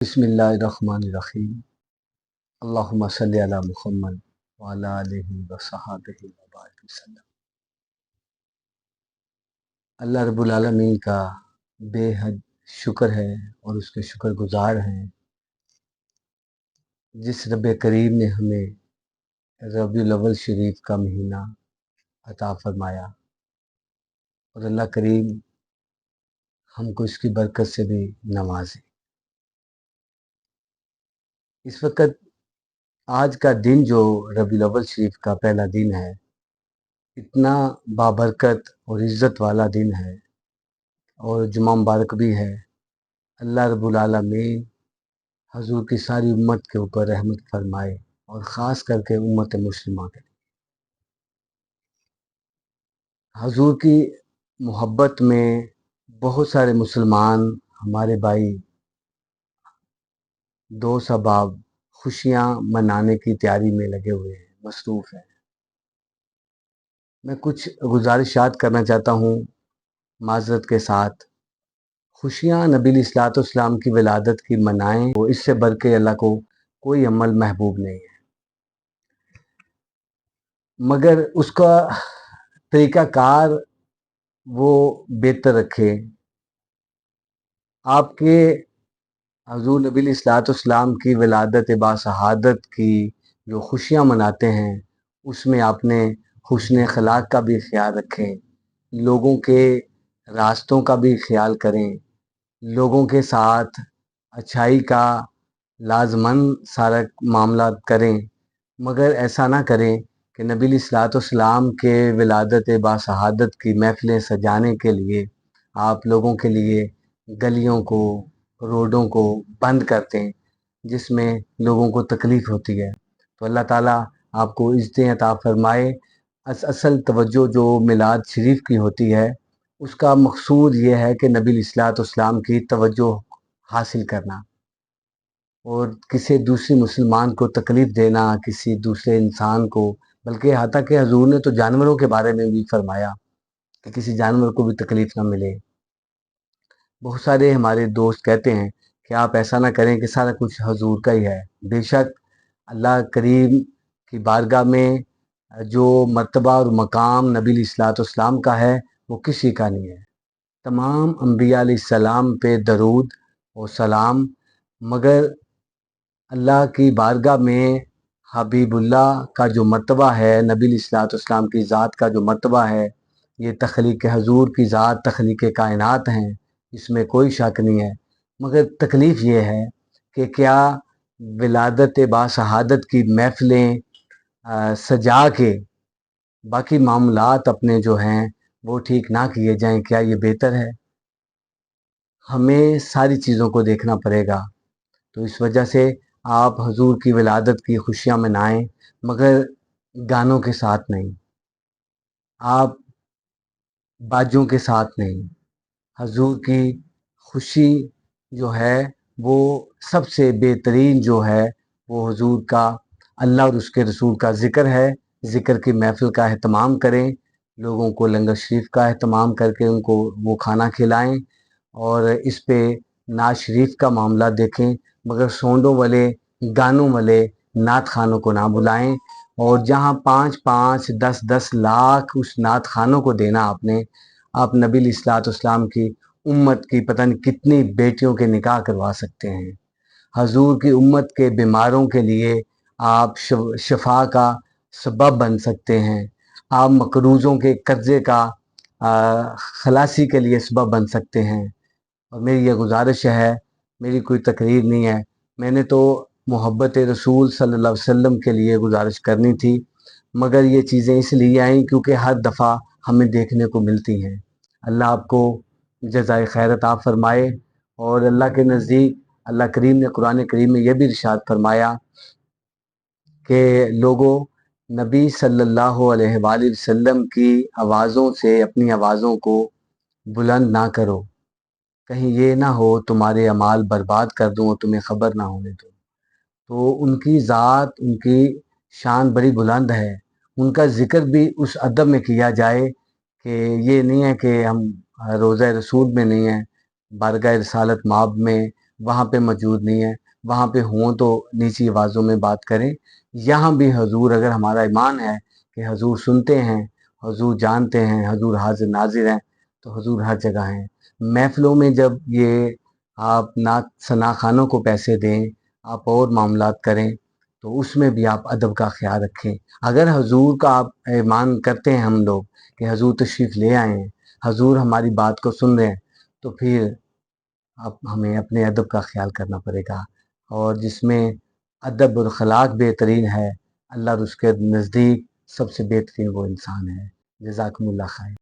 بسم اللہ الرحمن الرحیم اللہم صلی علی محمد وعلی آلہ وصحبہ وبارک وسلم۔ اللہ رب العالمین کا بے حد شکر ہے اور اس کے شکر گزار ہیں جس رب کریم نے ہمیں ربیع الاول شریف کا مہینہ عطا فرمایا، اور اللہ کریم ہم کو اس کی برکت سے بھی نوازے۔ اس وقت آج کا دن جو ربیع الاول شریف کا پہلا دن ہے، اتنا بابرکت اور عزت والا دن ہے اور جمعہ مبارک بھی ہے۔ اللہ رب العالمین حضور کی ساری امت کے اوپر رحمت فرمائے، اور خاص کر کے امت مسلمہ کے لیے حضور کی محبت میں بہت سارے مسلمان ہمارے بھائی دوست احباب خوشیاں منانے کی تیاری میں لگے ہوئے ہیں، مصروف ہیں۔ میں کچھ گزارشات کرنا چاہتا ہوں معذرت کے ساتھ۔ خوشیاں نبی علیہ الصلوۃ والسلام کی ولادت کی منائیں، وہ اس سے بڑھ کے اللہ کو کوئی عمل محبوب نہیں ہے، مگر اس کا طریقہ کار وہ بہتر رکھے۔ آپ کے حضور نبی علیہ الصلوۃ والسلام کی ولادت با شہادت کی جو خوشیاں مناتے ہیں، اس میں آپ نے حسن اخلاق کا بھی خیال رکھیں، لوگوں کے راستوں کا بھی خیال کریں، لوگوں کے ساتھ اچھائی کا لازماً سارا معاملات کریں، مگر ایسا نہ کریں کہ نبی علیہ الصلوۃ والسلام کے ولادت با شہادت کی محفلیں سجانے کے لیے آپ لوگوں کے لیے گلیوں کو، روڈوں کو بند کرتے ہیں، جس میں لوگوں کو تکلیف ہوتی ہے۔ تو اللہ تعالیٰ آپ کو عزتیں عطا فرمائے۔ اصل توجہ جو میلاد شریف کی ہوتی ہے، اس کا مقصود یہ ہے کہ نبی علیہ الصلوۃ والسلام کی توجہ حاصل کرنا، اور کسی دوسری مسلمان کو تکلیف دینا، کسی دوسرے انسان کو، بلکہ حتیٰ کہ حضور نے تو جانوروں کے بارے میں بھی فرمایا کہ کسی جانور کو بھی تکلیف نہ ملے۔ بہت سارے ہمارے دوست کہتے ہیں کہ آپ ایسا نہ کریں کہ سارا کچھ حضور کا ہی ہے۔ بے شک اللہ کریم کی بارگاہ میں جو مرتبہ اور مقام نبی علیہ الصلوۃ والسلام کا ہے، وہ کسی کا نہیں ہے۔ تمام انبیاء علیہ السلام پہ درود و سلام، مگر اللہ کی بارگاہ میں حبیب اللہ کا جو مرتبہ ہے، نبی علیہ الصلوۃ والسلام کی ذات کا جو مرتبہ ہے، یہ تخلیق حضور کی ذات تخلیق کائنات ہیں، اس میں کوئی شک نہیں ہے۔ مگر تکلیف یہ ہے کہ کیا ولادت با شہادت کی محفلیں سجا کے باقی معاملات اپنے جو ہیں وہ ٹھیک نہ کیے جائیں؟ کیا یہ بہتر ہے؟ ہمیں ساری چیزوں کو دیکھنا پڑے گا۔ تو اس وجہ سے آپ حضور کی ولادت کی خوشیاں منائیں، مگر گانوں کے ساتھ نہیں، آپ باجوں کے ساتھ نہیں۔ حضور کی خوشی جو ہے وہ سب سے بہترین جو ہے وہ حضور کا، اللہ اور اس کے رسول کا ذکر ہے۔ ذکر کی محفل کا اہتمام کریں، لوگوں کو لنگر شریف کا اہتمام کر کے ان کو وہ کھانا کھلائیں، اور اس پہ نعت شریف کا معاملہ دیکھیں، مگر سونڈوں والے گانوں والے نعت خانوں کو نہ بلائیں۔ اور جہاں 5 10 لاکھ اس نعت خانوں کو دینا آپ نبی علیہ الصلوۃ والسلام کی امت کی پتہ نہیں کتنی بیٹیوں کے نکاح کروا سکتے ہیں۔ حضور کی امت کے بیماروں کے لیے آپ شفا کا سبب بن سکتے ہیں، آپ مقروضوں کے قرضے کا خلاصی کے لیے سبب بن سکتے ہیں۔ اور میری یہ گزارش ہے، میری کوئی تقریر نہیں ہے، میں نے تو محبت رسول صلی اللہ علیہ وسلم کے لیے گزارش کرنی تھی، مگر یہ چیزیں اس لیے آئیں کیونکہ ہر دفعہ ہمیں دیکھنے کو ملتی ہیں۔ اللہ آپ کو جزائے خیر عطا فرمائے۔ اور اللہ کے نزدیک اللہ کریم نے قرآن کریم میں یہ بھی ارشاد فرمایا کہ لوگوں، نبی صلی اللہ علیہ وآلہ وسلم کی آوازوں سے اپنی آوازوں کو بلند نہ کرو، کہیں یہ نہ ہو تمہارے اعمال برباد کر دوں اور تمہیں خبر نہ ہونے دوں۔ تو ان کی ذات، ان کی شان بڑی بلند ہے، ان کا ذکر بھی اس ادب میں کیا جائے کہ یہ نہیں ہے کہ ہم روضہ رسول میں نہیں ہیں، بارگاہ رسالت مآب میں وہاں پہ موجود نہیں ہیں، وہاں پہ ہوں تو نیچی آوازوں میں بات کریں۔ یہاں بھی حضور، اگر ہمارا ایمان ہے کہ حضور سنتے ہیں، حضور جانتے ہیں، حضور حاضر ناظر ہیں، تو حضور ہر جگہ ہیں۔ محفلوں میں جب یہ آپ نعت ثنا خوانوں کو پیسے دیں، آپ اور معاملات کریں، تو اس میں بھی آپ ادب کا خیال رکھیں۔ اگر حضور کا آپ ایمان کرتے ہیں ہم لوگ کہ حضور تشریف لے آئے ہیں، حضور ہماری بات کو سن رہے ہیں، تو پھر اب ہمیں اپنے ادب کا خیال کرنا پڑے گا، اور جس میں ادب اور اخلاق بہترین ہے، اللہ اور اس کے نزدیک سب سے بہترین وہ انسان ہے۔ جزاکم اللہ خیر۔